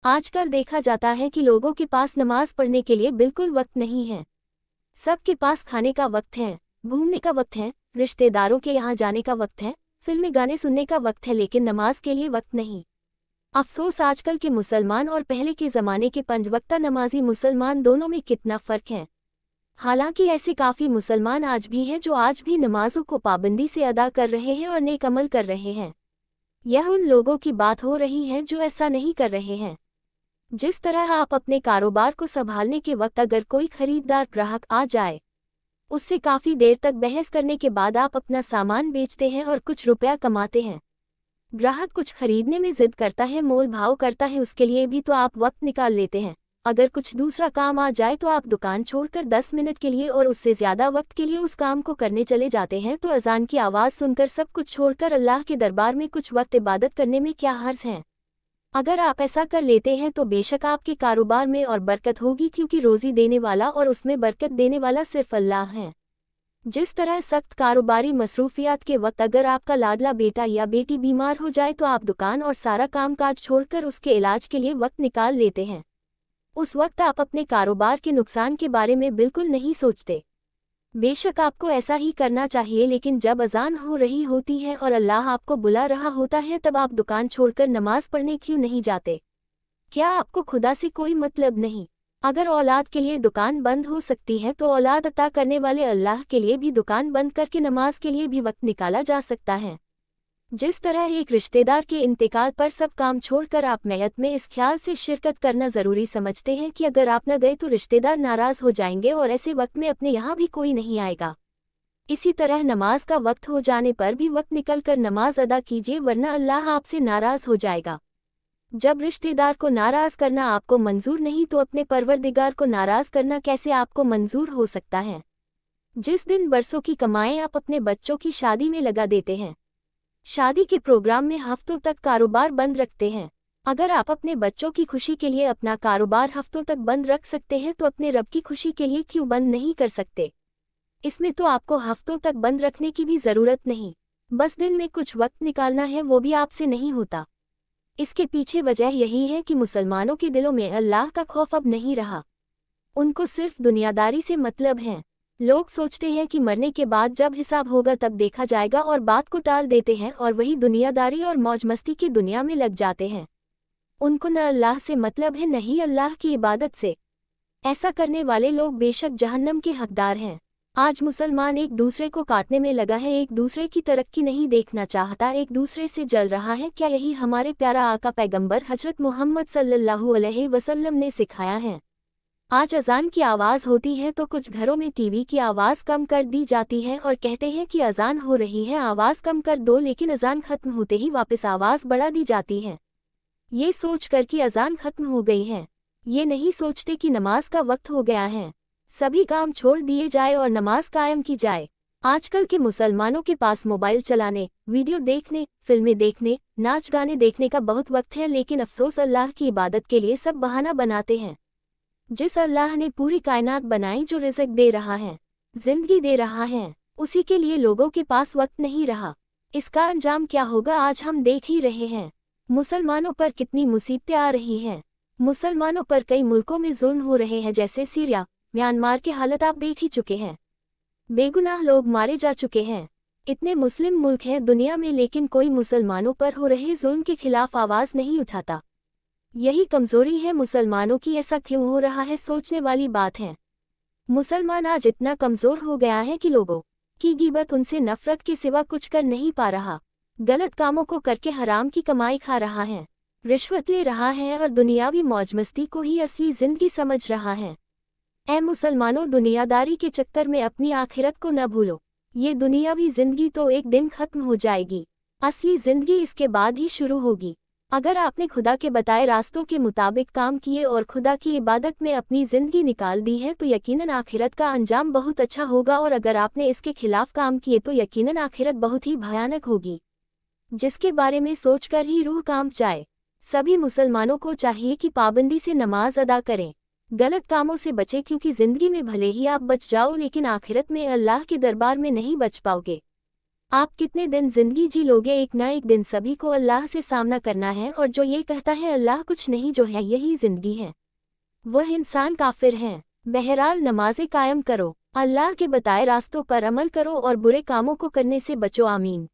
आजकल देखा जाता है कि लोगों के पास नमाज पढ़ने के लिए बिल्कुल वक्त नहीं है। सबके पास खाने का वक्त है, घूमने का वक्त है, रिश्तेदारों के यहाँ जाने का वक्त है, फिल्मी गाने सुनने का वक्त है, लेकिन नमाज के लिए वक्त नहीं। अफसोस आजकल के मुसलमान और पहले के ज़माने के पंजवक्ता नमाजी मुसलमान दोनों में कितना फ़र्क है। हालांकि ऐसे काफ़ी मुसलमान आज भी हैं जो आज भी नमाजों को पाबंदी से अदा कर रहे हैं और नेक अमल कर रहे हैं। यह उन लोगों की बात हो रही है जो ऐसा नहीं कर रहे हैं। जिस तरह आप अपने कारोबार को संभालने के वक्त अगर कोई खरीदार ग्राहक आ जाए, उससे काफ़ी देर तक बहस करने के बाद आप अपना सामान बेचते हैं और कुछ रुपया कमाते हैं। ग्राहक कुछ खरीदने में जिद करता है, मोल भाव करता है, उसके लिए भी तो आप वक्त निकाल लेते हैं। अगर कुछ दूसरा काम आ जाए तो आप दुकान छोड़कर 10 मिनट के लिए और उससे ज़्यादा वक्त के लिए उस काम को करने चले जाते हैं। तो अजान की आवाज़ सुनकर सब कुछ छोड़कर अल्लाह के दरबार में कुछ वक्त इबादत करने में क्या हर्ज है। अगर आप ऐसा कर लेते हैं तो बेशक आपके कारोबार में और बरकत होगी, क्योंकि रोज़ी देने वाला और उसमें बरकत देने वाला सिर्फ अल्लाह है। जिस तरह सख्त कारोबारी मसरूफियात के वक्त अगर आपका लाडला बेटा या बेटी बीमार हो जाए तो आप दुकान और सारा कामकाज छोड़कर उसके इलाज के लिए वक्त निकाल लेते हैं। उस वक्त आप अपने कारोबार के नुकसान के बारे में बिल्कुल नहीं सोचते। बेशक आपको ऐसा ही करना चाहिए, लेकिन जब अजान हो रही होती है और अल्लाह आपको बुला रहा होता है तब आप दुकान छोड़कर नमाज पढ़ने क्यों नहीं जाते? क्या आपको खुदा से कोई मतलब नहीं? अगर औलाद के लिए दुकान बंद हो सकती है तो औलाद अता करने वाले अल्लाह के लिए भी दुकान बंद करके नमाज के लिए भी वक्त निकाला जा सकता है। जिस तरह एक रिश्तेदार के इंतकाल पर सब काम छोड़कर आप मैयत में इस ख्याल से शिरकत करना ज़रूरी समझते हैं कि अगर आप न गए तो रिश्तेदार नाराज़ हो जाएंगे और ऐसे वक्त में अपने यहाँ भी कोई नहीं आएगा, इसी तरह नमाज का वक्त हो जाने पर भी वक्त निकल कर नमाज अदा कीजिए, वरना अल्लाह आपसे नाराज़ हो जाएगा। जब रिश्तेदार को नाराज़ करना आपको मंजूर नहीं तो अपने परवरदिगार को नाराज़ करना कैसे आपको मंजूर हो सकता है? जिस दिन बरसों की कमाएं आप अपने बच्चों की शादी में लगा देते हैं, शादी के प्रोग्राम में हफ्तों तक कारोबार बंद रखते हैं। अगर आप अपने बच्चों की खुशी के लिए अपना कारोबार हफ्तों तक बंद रख सकते हैं तो अपने रब की खुशी के लिए क्यों बंद नहीं कर सकते? इसमें तो आपको हफ्तों तक बंद रखने की भी ज़रूरत नहीं, बस दिन में कुछ वक्त निकालना है, वो भी आपसे नहीं होता। इसके पीछे वजह यही है कि मुसलमानों के दिलों में अल्लाह का खौफ अब नहीं रहा। उनको सिर्फ दुनियादारी से मतलब है। लोग सोचते हैं कि मरने के बाद जब हिसाब होगा तब देखा जाएगा और बात को टाल देते हैं और वही दुनियादारी और मौज मस्ती की दुनिया में लग जाते हैं। उनको न अल्लाह से मतलब है, न ही अल्लाह की इबादत से। ऐसा करने वाले लोग बेशक जहन्नम के हकदार हैं। आज मुसलमान एक दूसरे को काटने में लगा है, एक दूसरे की तरक्की नहीं देखना चाहता, एक दूसरे से जल रहा है। क्या यही हमारे प्यारा आका पैगंबर हजरत मोहम्मद सल्लल्लाहु अलैहि वसल्लम ने सिखाया है? आज अजान की आवाज़ होती है तो कुछ घरों में टीवी की आवाज़ कम कर दी जाती है और कहते हैं कि अजान हो रही है, आवाज़ कम कर दो, लेकिन अजान ख़त्म होते ही वापस आवाज़ बढ़ा दी जाती है, ये सोच कर कि अजान ख़त्म हो गई है। ये नहीं सोचते कि नमाज का वक्त हो गया है, सभी काम छोड़ दिए जाए और नमाज कायम की जाए। आजकल के मुसलमानों के पास मोबाइल चलाने, वीडियो देखने, फिल्में देखने, नाच गाने देखने का बहुत वक्त है, लेकिन अफसोस अल्लाह की इबादत के लिए सब बहाना बनाते हैं। जिस अल्लाह ने पूरी कायनात बनाई, जो रिज़्क दे रहा है, जिंदगी दे रहा है, उसी के लिए लोगों के पास वक्त नहीं रहा। इसका अंजाम क्या होगा आज हम देख ही रहे हैं। मुसलमानों पर कितनी मुसीबतें आ रही हैं। मुसलमानों पर कई मुल्कों में जुल्म हो रहे हैं, जैसे सीरिया, म्यांमार की हालत आप देख ही चुके हैं। बेगुनाह लोग मारे जा चुके हैं। इतने मुस्लिम मुल्क हैं दुनिया में, लेकिन कोई मुसलमानों पर हो रहे जुल्म के खिलाफ आवाज़ नहीं उठाता। यही कमज़ोरी है मुसलमानों की। ऐसा क्यों हो रहा है, सोचने वाली बात है। मुसलमान आज इतना कमज़ोर हो गया है कि लोगों की गिबत, उनसे नफ़रत के सिवा कुछ कर नहीं पा रहा। गलत कामों को करके हराम की कमाई खा रहा है, रिश्वत ले रहा है और दुनियावी मौजमस्ती को ही असली ज़िंदगी समझ रहा है। ऐ मुसलमानों, दुनियादारी के चक्कर में अपनी आखिरत को न भूलो। ये दुनियावी ज़िंदगी तो एक दिन ख़त्म हो जाएगी, असली ज़िंदगी इसके बाद ही शुरू होगी। अगर आपने खुदा के बताए रास्तों के मुताबिक काम किए और खुदा की इबादत में अपनी ज़िंदगी निकाल दी है तो यकीनन आखिरत का अंजाम बहुत अच्छा होगा, और अगर आपने इसके खिलाफ काम किए तो यकीनन आखिरत बहुत ही भयानक होगी, जिसके बारे में सोचकर ही रूह कांप जाए। सभी मुसलमानों को चाहिए कि पाबंदी से नमाज अदा करें, गलत कामों से बचें, क्योंकि ज़िंदगी में भले ही आप बच जाओ लेकिन आखिरत में अल्लाह के दरबार में नहीं बच पाओगे। आप कितने दिन जिंदगी जी लोगे, एक ना एक दिन सभी को अल्लाह से सामना करना है, और जो ये कहता है अल्लाह कुछ नहीं, जो है यही जिंदगी है, वह इंसान काफिर है। बहरहाल नमाज़ें कायम करो, अल्लाह के बताए रास्तों पर अमल करो और बुरे कामों को करने से बचो। आमीन।